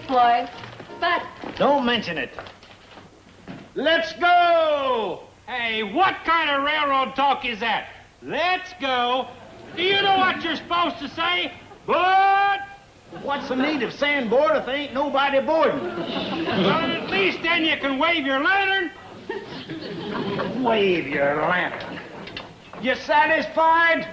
Floyd, but... Don't mention it. Let's go! Hey, what kind of railroad talk is that? Let's go. Do you know what you're supposed to say? But... What's the need of saying board if there ain't nobody boarding? Well, at least then you can wave your lantern. Wave your lantern. You satisfied?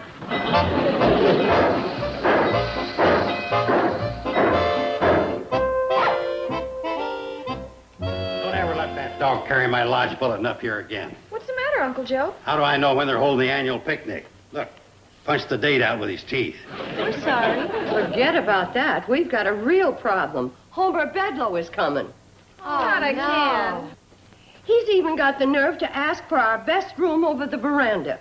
Dog carry my lodge bulletin up here again. What's the matter, Uncle Joe? How do I know when they're holding the annual picnic? Look, punched the date out with his teeth. I'm sorry. Forget about that. We've got a real problem. Homer Bedloe is coming. Oh, not again. He's even got the nerve to ask for our best room over the veranda.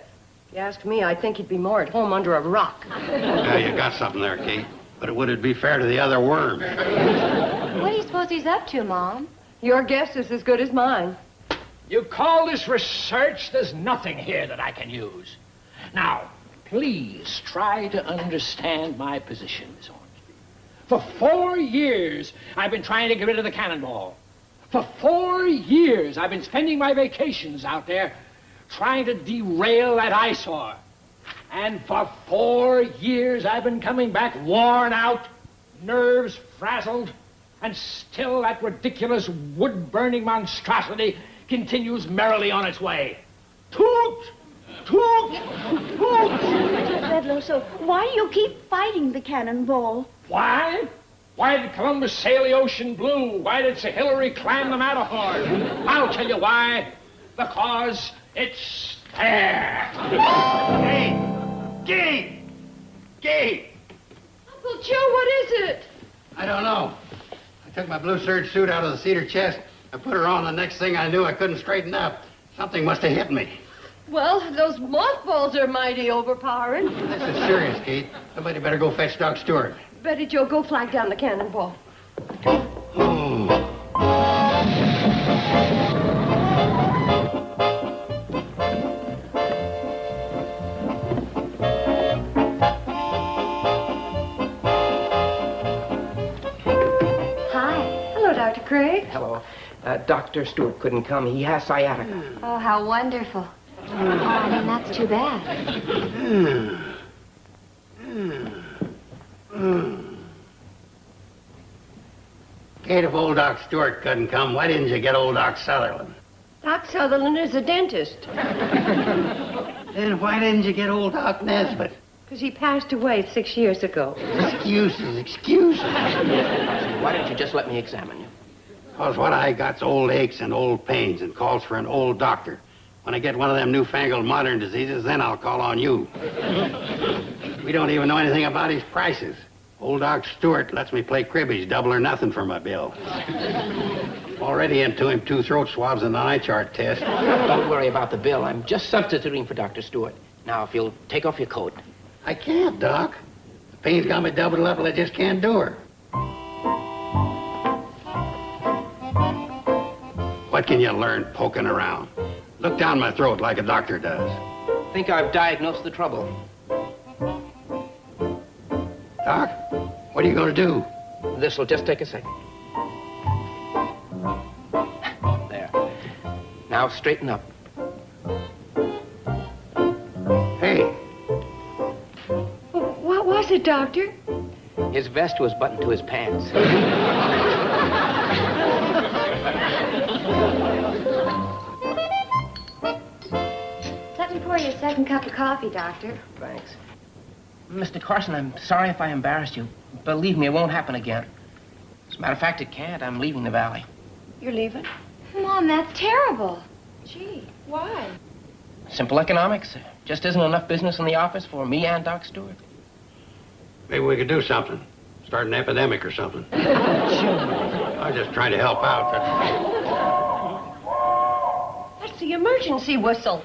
If you ask me, I think he'd be more at home under a rock. Yeah, you got something there, Kate. But would it be fair to the other worms? What do you suppose he's up to, Mom? Your guess is as good as mine. You call this research? There's nothing here that I can use. Now, please try to understand my position, Miss Ormsby. For 4 years, I've been trying to get rid of the cannonball. For 4 years, I've been spending my vacations out there trying to derail that eyesore. And for 4 years, I've been coming back worn out, nerves frazzled, and still that ridiculous wood-burning monstrosity continues merrily on its way. Toot! Toot! Toot! Mr. Bedloe, so why do you keep fighting the cannonball? Why? Why did Columbus sail the ocean blue? Why did Sir Hillary climb the Matterhorn? I'll tell you why. Because it's there. Gay! Uncle Joe, what is it? I don't know. I took my blue serge suit out of the cedar chest. I put her on. The next thing I knew, I couldn't straighten up. Something must have hit me. Well, those mothballs are mighty overpowering. This is serious, Kate. Somebody better go fetch Doc Stewart. Betty Jo, go flag down the cannonball. Oh. Craig? Hello. Dr. Stewart couldn't come. He has sciatica. Oh, how wonderful. Oh, I mean, that's too bad. Kate, if old Doc Stewart couldn't come, why didn't you get old Doc Sutherland? Doc Sutherland is a dentist. Then why didn't you get old Doc Nesbitt? Because he passed away 6 years ago. Excuses. Why don't you just let me examine you? Because what I got's old aches and old pains and calls for an old doctor. When I get one of them newfangled modern diseases, then I'll call on you. We don't even know anything about his prices. Old Doc Stewart lets me play cribbage, double or nothing for my bill. Already into him 2 throat swabs and an eye chart test. Don't worry about the bill. I'm just substituting for Dr. Stewart. Now, if you'll take off your coat. I can't, Doc. The pain's got me doubled up and I just can't do her. What can you learn poking around? Look down my throat like a doctor does. Think I've diagnosed the trouble. Doc, what are you going to do? This'll just take a second. There. Now straighten up. Hey. What was it, Doctor? His vest was buttoned to his pants. Let me pour you a second cup of coffee, Doctor. Thanks. Mr. Carson, I'm sorry if I embarrassed you. Believe me, it won't happen again. As a matter of fact, it can't. I'm leaving the valley. You're leaving? Mom, that's terrible. Gee, why? Simple economics. Just isn't enough business in the office for me and Doc Stewart. Maybe we could do something. Start an epidemic or something. I was just trying to help out. That's the emergency whistle.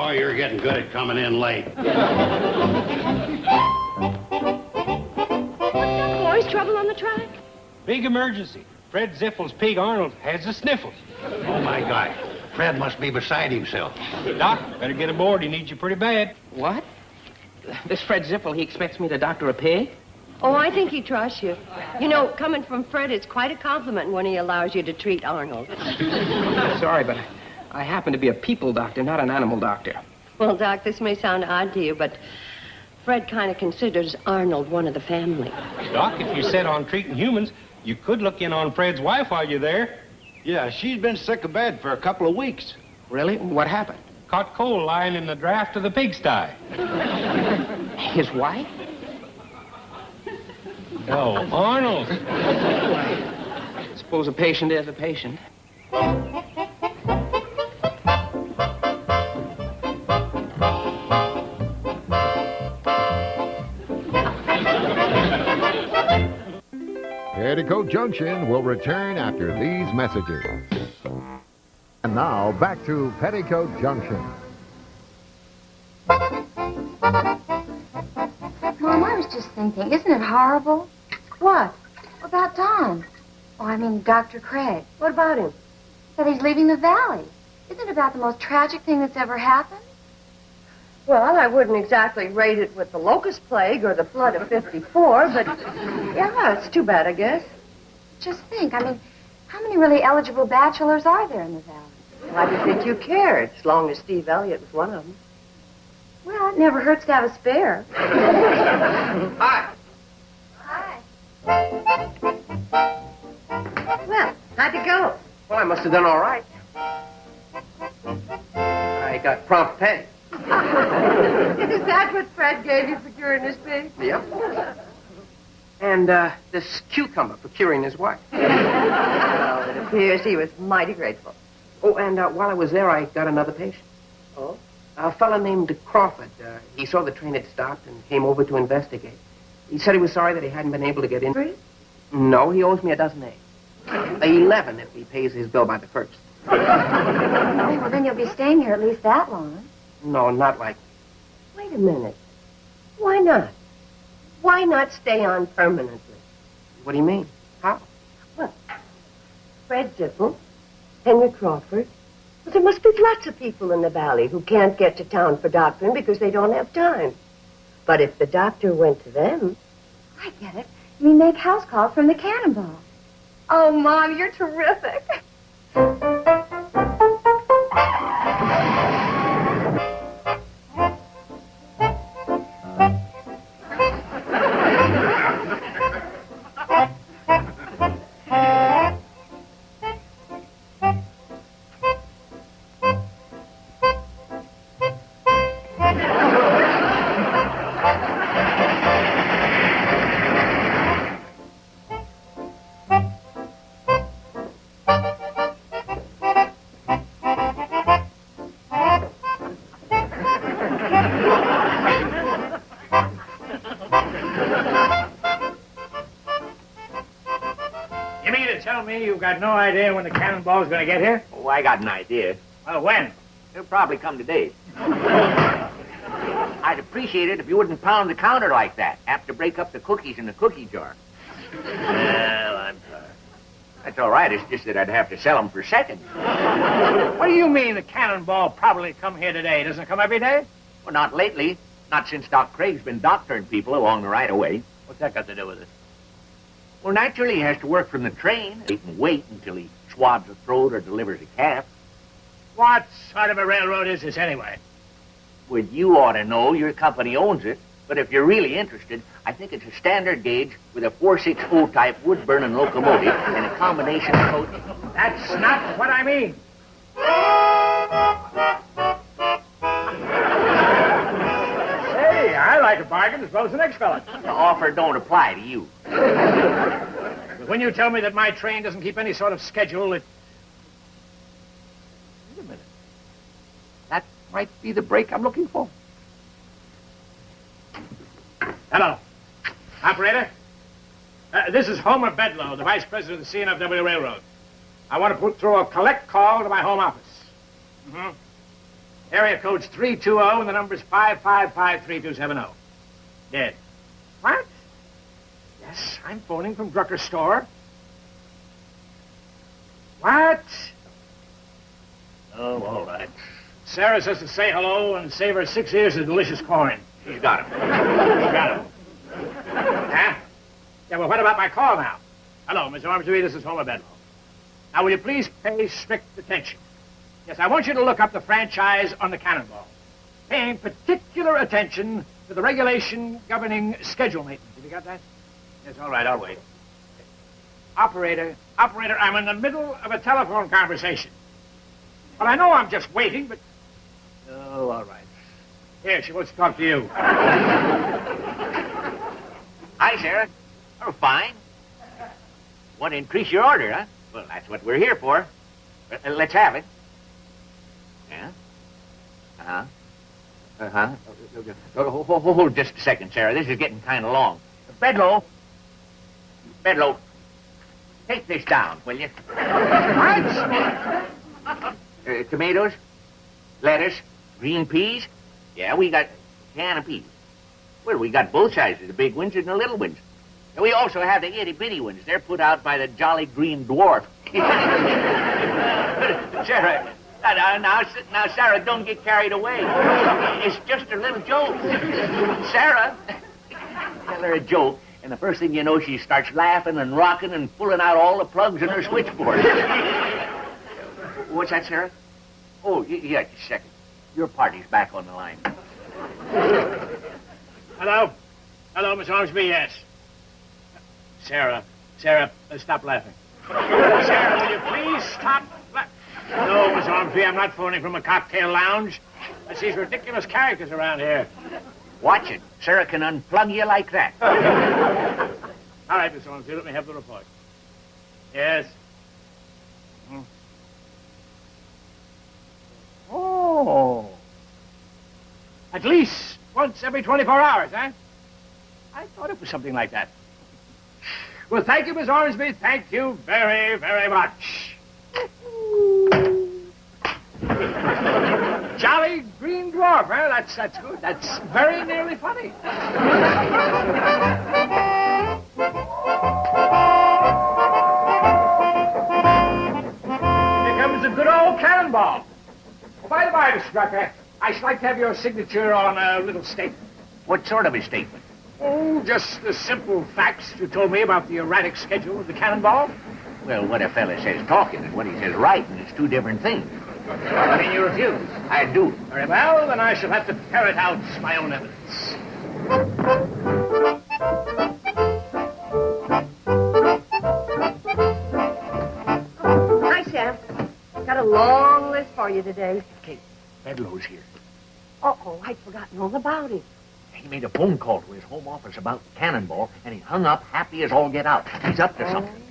Oh, you're getting good at coming in late. What's up, boys? Trouble on the track? Big emergency. Fred Zippel's pig Arnold has the sniffles. Oh, my God. Fred must be beside himself. Doc, better get aboard. He needs you pretty bad. What? This Fred Zippel, he expects me to doctor a pig? Oh, I think he trusts you. You know, coming from Fred, it's quite a compliment when he allows you to treat Arnold. Sorry, but I happen to be a people doctor, not an animal doctor. Well, Doc, this may sound odd to you, but Fred kind of considers Arnold one of the family. Doc, if you're set on treating humans, you could look in on Fred's wife while you're there. Yeah, she's been sick of bed for a couple of weeks. Really? What happened? Caught cold lying in the draft of the pigsty. His wife? No, Arnold. Suppose a patient is a patient. Petticoat Junction will return after these messages. And now, back to Petticoat Junction. Mom, I was just thinking, isn't it horrible? What? About Don. Oh, I mean, Dr. Craig. What about him? That he's leaving the valley. Isn't it about the most tragic thing that's ever happened? Well, I wouldn't exactly rate it with the locust plague or the flood of 54, but yeah, it's too bad, I guess. Just think, I mean, how many really eligible bachelors are there in the valley? Why do you think you cared, as long as Steve Elliott was one of them? Well, it never hurts to have a spare. Hi. Hi. Well, how'd it go? Well, I must have done all right. I got prompt pay. Is that what Fred gave you for curing his pig? Yep. And this cucumber for curing his wife. Well, it appears he was mighty grateful. Oh, and while I was there, I got another patient. Oh? A fellow named Crawford. He saw the train had stopped and came over to investigate. He said he was sorry that he hadn't been able to get in. Free? No, he owes me a dozen eggs. 11 if he pays his bill by the 1st. Oh, well, then you'll be staying here at least that long. No, not like... Wait a minute. Why not? Why not stay on permanently? What do you mean? How? Well, Fred Zippel, Henry Crawford. Well, there must be lots of people in the valley who can't get to town for doctoring because they don't have time. But if the doctor went to them... I get it. You mean make house calls from the Cannonball. Oh, Mom, you're terrific. You've got no idea when the Cannonball's going to get here? Oh, I got an idea. Well, when? He'll probably come today. I'd appreciate it if you wouldn't pound the counter like that. Apt to break up the cookies in the cookie jar. Well, I'm sorry. That's all right. It's just that I'd have to sell them for seconds. What do you mean the Cannonball probably come here today? Doesn't it come every day? Well, not lately. Not since Doc Craig's been doctoring people along the right-of-way. What's that got to do with it? Well, naturally, he has to work from the train. He can wait until he swabs a throat or delivers a calf. What sort of a railroad is this, anyway? Well, you ought to know. Your company owns it. But if you're really interested, I think it's a standard gauge with a 4.60 type wood-burning locomotive and a combination of coach. That's not what I mean. Hey, I like a bargain as well as the next fella. The offer don't apply to you. When you tell me that my train doesn't keep any sort of schedule, it... Wait a minute. That might be the break I'm looking for. Hello. Operator? This is Homer Bedlow, the Vice President of the CNFW Railroad. I want to put through a collect call to my home office. Mm-hmm. Area code's 320 and the number's 5553270. Dead. What? Yes, I'm phoning from Drucker's store. What? Oh, all right. Sarah says to say hello and save her 6 ears of delicious corn. She's got him. Got him. Huh? Yeah, well, what about my call now? Hello, Miss Ormsby, this is Homer Bedlow. Now, will you please pay strict attention? Yes, I want you to look up the franchise on the Cannonball, paying particular attention to the regulation governing schedule maintenance. Have you got that? Yes, all right, I'll wait. Operator, I'm in the middle of a telephone conversation. Well, I know I'm just waiting, but... Oh, all right. Here, she wants to talk to you. Hi, Sarah. Oh, fine. Want to increase your order, huh? Well, that's what we're here for. Let's have it. Yeah? Uh-huh. Uh-huh. Hold just a second, Sarah. This is getting kind of long. Bedlow, take this down, will you? What? Tomatoes, lettuce, green peas. Yeah, we got a can of peas. Well, we got both sizes, the big ones and the little ones. And we also have the itty-bitty ones. They're put out by the Jolly Green Dwarf. Sarah, now, Sarah, don't get carried away. It's just a little joke. Sarah, tell her a joke, and the first thing you know, she starts laughing and rocking and pulling out all the plugs in her switchboard. What's that, Sarah? Oh, yeah, just a second. Your party's back on the line. Hello? Hello, Miss Ormsby, yes. Sarah, stop laughing. Sarah, will you please stop laughing? No, Miss Ormsby, I'm not phoning from a cocktail lounge. That's these ridiculous characters around here. Watch it. Sarah can unplug you like that. All right, Miss Ormsby, let me have the report. Yes. Oh. At least once every 24 hours, huh? I thought it was something like that. Well, thank you, Miss Ormsby. Thank you very, very much. Jolly Green Dwarf, huh? That's good. That's very nearly funny. Here comes a good old cannonball. Oh, by the by, Mr. Drucker, I should like to have your signature on a little statement. What sort of a statement? Oh, just the simple facts you told me about the erratic schedule of the Cannonball. Well, what a fella says talking and what he says writing is two different things. I mean, you refuse. I do. Very well, then I shall have to ferret out my own evidence. Hi, Sam. Got a long list for you today. Kate, Bedlow's here. Uh-oh, I'd forgotten all about it. He made a phone call to his home office about the Cannonball, and he hung up happy as all get out. He's up to something.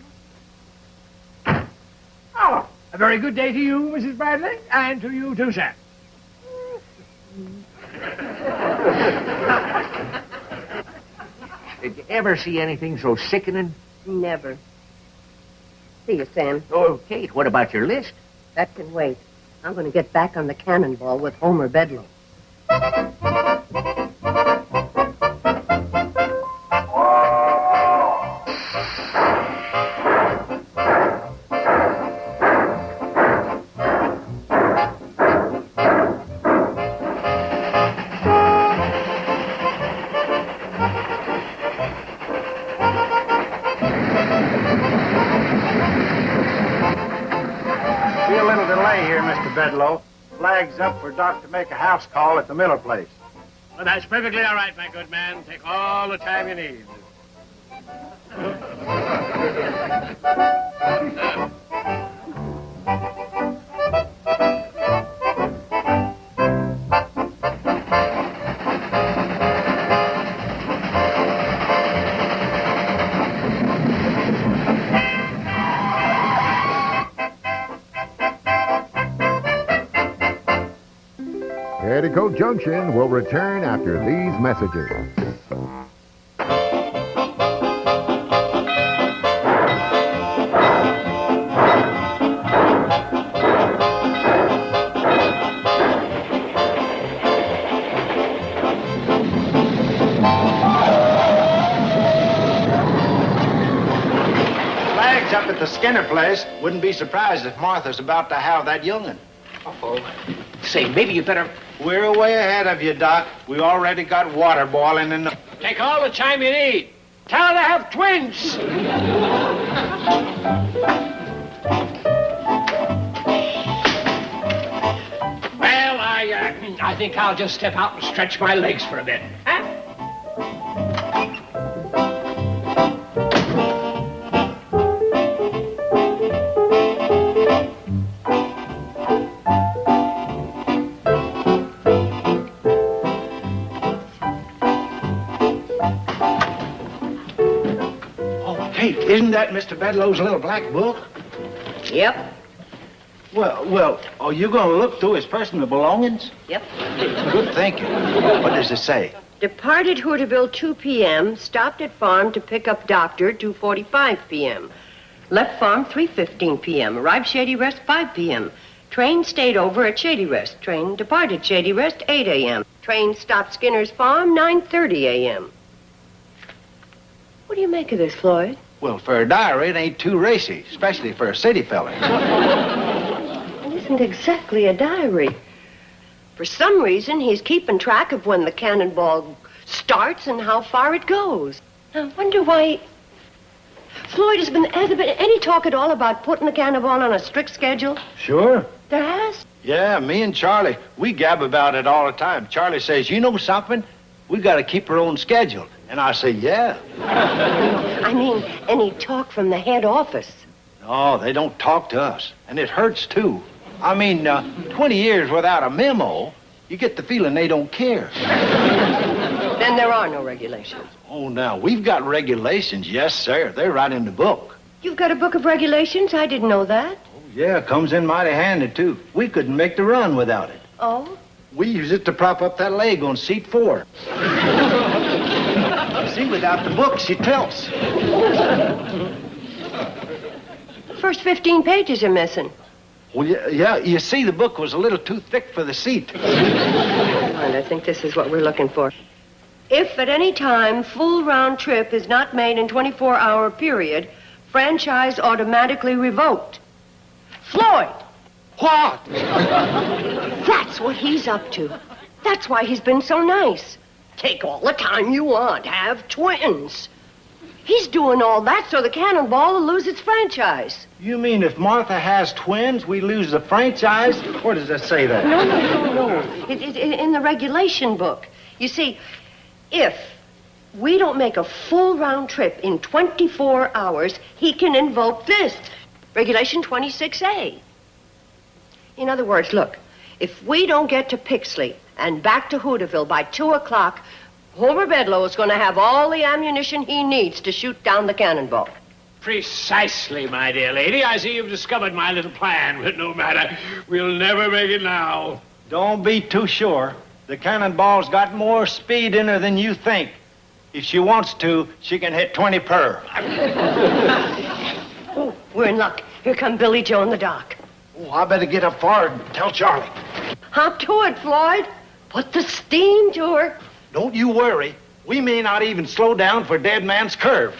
Oh, a very good day to you, Mrs. Bradley, and to you too, sir. Did you ever see anything so sickening? Never. See you, Sam. Oh, Kate, what about your list? That can wait. I'm going to get back on the Cannonball with Homer Bedlow. Bedlow. Flag's up for Doc to make a house call at the Miller place. Well, that's perfectly all right, my good man. Take all the time you need. Petticoat Junction will return after these messages. Skinner place. Wouldn't be surprised if Martha's about to have that young'un. Uh-oh. Say, maybe you better... We're way ahead of you, Doc. We already got water boiling in the... Take all the time you need. Tell her to have twins. Well, I think I'll just step out and stretch my legs for a bit. Huh? Isn't that Mr. Bedlow's little black book? Yep. Well, are you going to look through his personal belongings? Yep. Good thinking. What does it say? Departed Hooterville 2 p.m. Stopped at farm to pick up doctor 2:45 p.m. Left farm 3:15 p.m. Arrived Shady Rest 5 p.m. Train stayed over at Shady Rest. Train departed Shady Rest 8 a.m. Train stopped Skinner's farm 9:30 a.m. What do you make of this, Floyd? Well, for a diary, it ain't too racy, especially for a city fella. It isn't exactly a diary. For some reason, he's keeping track of when the cannonball starts and how far it goes. I wonder why... Floyd, has there been any talk at all about putting the cannonball on a strict schedule? Sure. There has? Yeah, me and Charley, we gab about it all the time. Charley says, you know something? We got to keep our own schedule. And I say, yeah. I mean, any talk from the head office? No, they don't talk to us. And it hurts, too. I mean, 20 years without a memo, you get the feeling they don't care. Then there are no regulations. Oh, now, we've got regulations, yes, sir. They're right in the book. You've got a book of regulations? I didn't know that. Oh, yeah, comes in mighty handy, too. We couldn't make the run without it. Oh? We use it to prop up that leg on seat 4. See, without the book, she tilts. First 15 pages are missing. Well, yeah, you see, the book was a little too thick for the seat. And I think this is what we're looking for. If at any time full round trip is not made in 24-hour period, franchise automatically revoked. Floyd! What? That's what he's up to. That's why he's been so nice. Take all the time you want. Have twins. He's doing all that so the cannonball will lose its franchise. You mean if Martha has twins, we lose the franchise? Where does it say that? No. In the regulation book. You see, if we don't make a full round trip in 24 hours, he can invoke this. Regulation 26A. In other words, look, if we don't get to Pixley and back to Hooterville by 2 o'clock, Homer Bedlow is going to have all the ammunition he needs to shoot down the cannonball. Precisely, my dear lady. I see you've discovered my little plan, but no matter. We'll never make it now. Don't be too sure. The cannonball's got more speed in her than you think. If she wants to, she can hit 20 per. Oh, we're in luck. Here come Billie Jo and the doc. Oh, I better get up forward and tell Charley. Hop to it, Floyd. Put the steam to her. Don't you worry. We may not even slow down for Dead Man's Curve.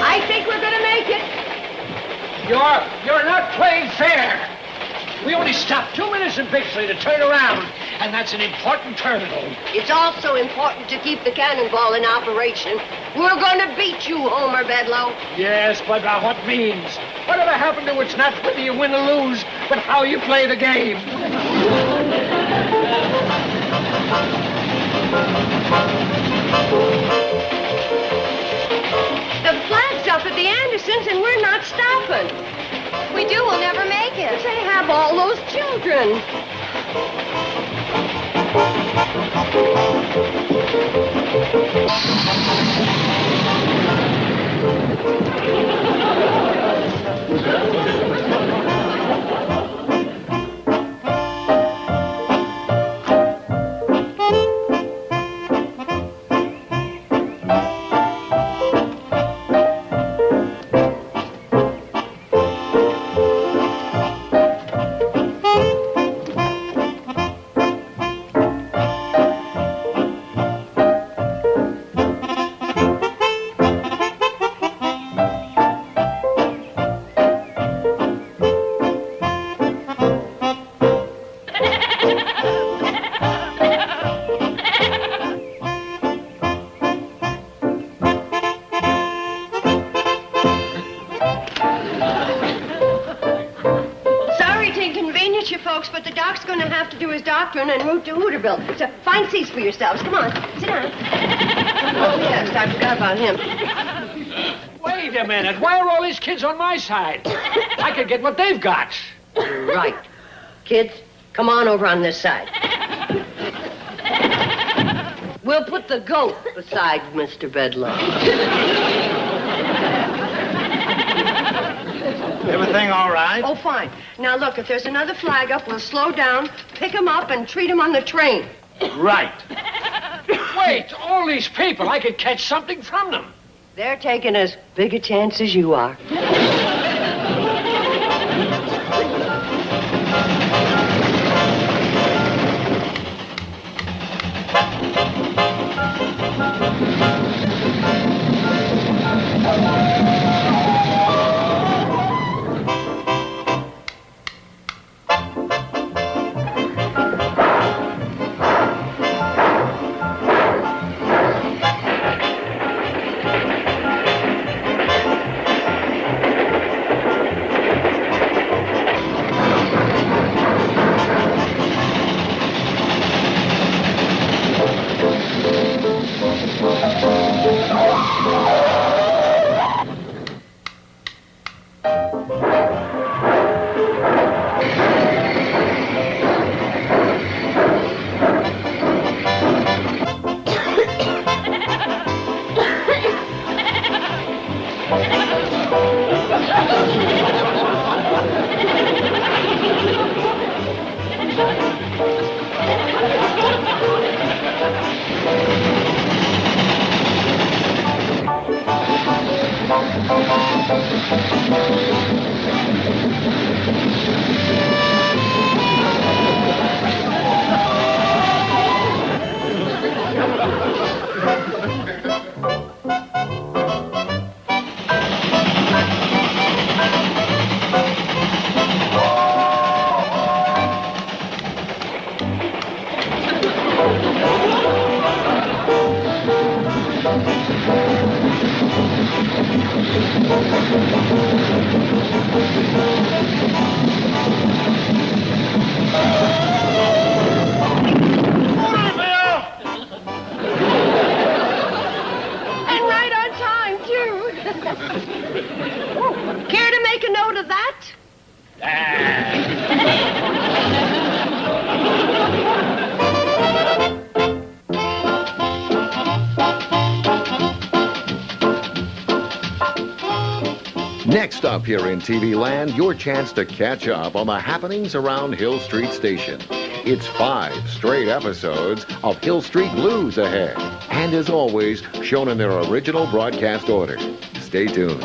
I think we're going to make it. You're not playing fair. We only stopped 2 minutes in Pixley to turn around, and that's an important terminal. It's also important to keep the cannonball in operation. We're going to beat you, Homer Bedlow. Yes, but by what means? Whatever happened to it's not whether you win or lose, but how you play the game. The flag's up at the Andersons, and we're not stopping. If we do, we'll never make it. They have all those children. to have to do his doctoring en route to Hooterville. So find seats for yourselves. Come on, sit down. Oh, yes, I forgot about him. Wait a minute. Why are all these kids on my side? I could get what they've got. Right. Kids, come on over on this side. We'll put the goat beside Mr. Bedloe. Everything all right? Oh, fine. Now, look, if there's another flag up, we'll slow down, pick him up, and treat him on the train. Right. Wait, all these people, I could catch something from them. They're taking as big a chance as you are. Care to make a note of that? Next up here in TV Land, your chance to catch up on the happenings around Hill Street Station. It's 5 straight episodes of Hill Street Blues ahead. And as always, shown in their original broadcast order. Stay tuned.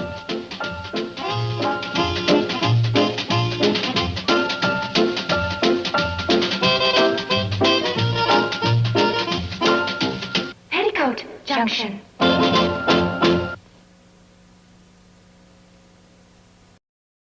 Petticoat Junction.